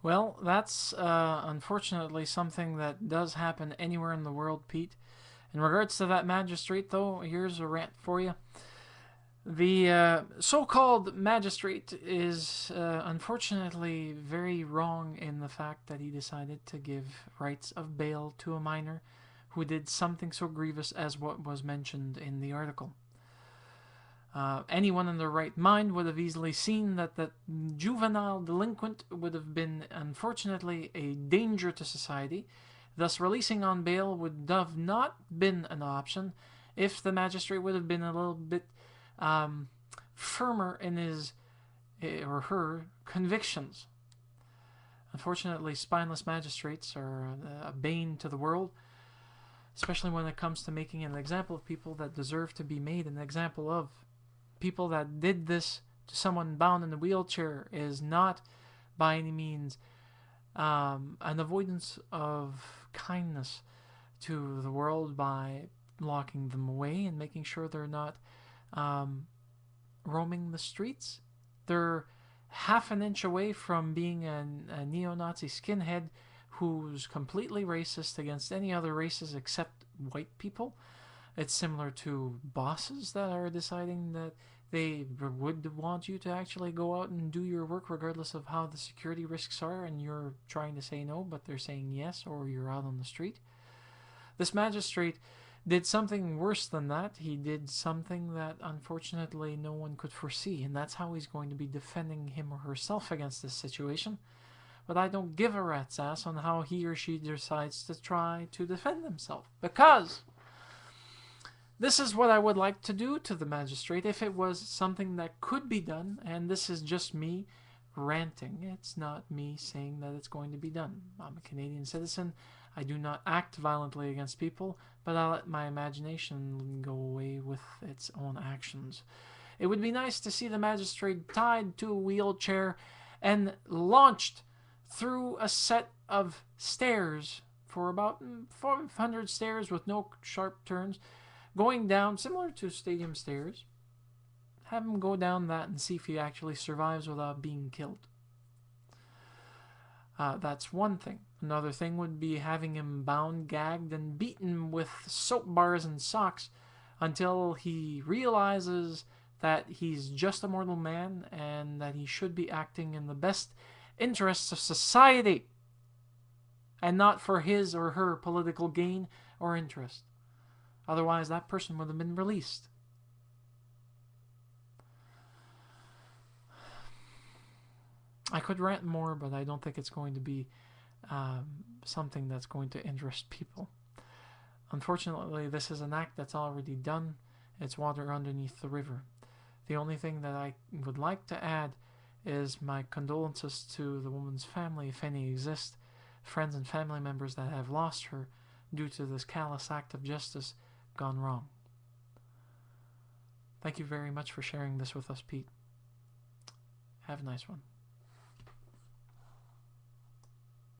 Well, that's unfortunately something that does happen anywhere in the world, Pete. In regards to that magistrate, though, here's a rant for you. The so-called magistrate is unfortunately very wrong in the fact that he decided to give rights of bail to a minor who did something so grievous as what was mentioned in the article. Anyone in their right mind would have easily seen that the juvenile delinquent would have been, unfortunately, a danger to society. Thus, releasing on bail would have not been an option if the magistrate would have been a little bit firmer in his or her convictions. Unfortunately, spineless magistrates are a bane to the world, especially when it comes to making an example of people that deserve to be made an example of. People that did this to someone bound in a wheelchair is not by any means an avoidance of kindness to the world by locking them away and making sure they're not roaming the streets. They're half an inch away from being a neo-Nazi skinhead who's completely racist against any other races except white people. It's similar to bosses that are deciding that they would want you to actually go out and do your work regardless of how the security risks are, and you're trying to say no, but they're saying yes, or you're out on the street. This magistrate did something worse than that. He did something that unfortunately no one could foresee, and that's how he's going to be defending him or herself against this situation. But I don't give a rat's ass on how he or she decides to try to defend himself, because this is what I would like to do to the magistrate if it was something that could be done, and this is just me ranting. It's not me saying that it's going to be done. I'm a Canadian citizen. I do not act violently against people, but I let my imagination go away with its own actions. It would be nice to see the magistrate tied to a wheelchair and launched through a set of stairs for about 500 stairs with no sharp turns, going down similar to stadium stairs. Have him go down that and see if he actually survives without being killed. That's one thing. Another thing would be having him bound, gagged, and beaten with soap bars and socks until he realizes that he's just a mortal man and that he should be acting in the best interests of society and not for his or her political gain or interest. Otherwise, that person would have been released. I could rant more, but I don't think it's going to be something that's going to interest people. Unfortunately, this is an act that's already done. It's water underneath the river. The only thing that I would like to add is my condolences to the woman's family, if any exist, friends and family members that have lost her due to this callous act of justice gone wrong. Thank you very much for sharing this with us, Pete. Have a nice one.